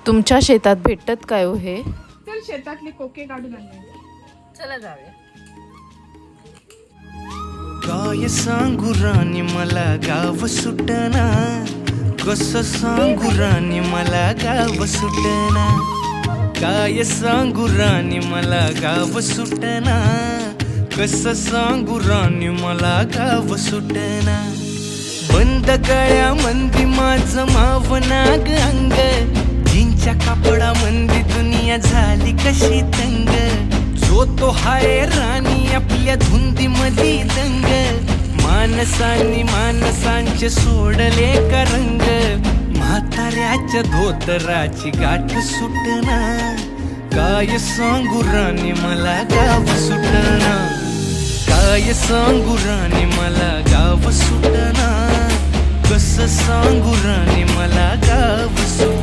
तुमच्या शेतात भेटत काय हो हे? चल शेतातले कोके काढून आणले. चला जाऊया. काय सांगू राणी मला गाव सुटना, कसं सांगू राणी मला गाव सुटना. काय सांगू राणी मला गाव सुटना, कसं सांगू राणी मला गाव सुटना. बंद गळ्यामंदी माझं मावनाग अंग, जीनच्या कापडामंदी दुनिया झाली कशी तंग. जो तो हाय राणी आपल्या धुंदीमधी दंग, माणसांनी माणसांचे सोडले का रंग. म्हाताऱ्याच्या धोतराची गाठ सुटना, काय सांगू राणी मला गाव सुटना. काय सांगू राणी मला गाव सुटना, कसं सांगू राणी मला गाव सुटना.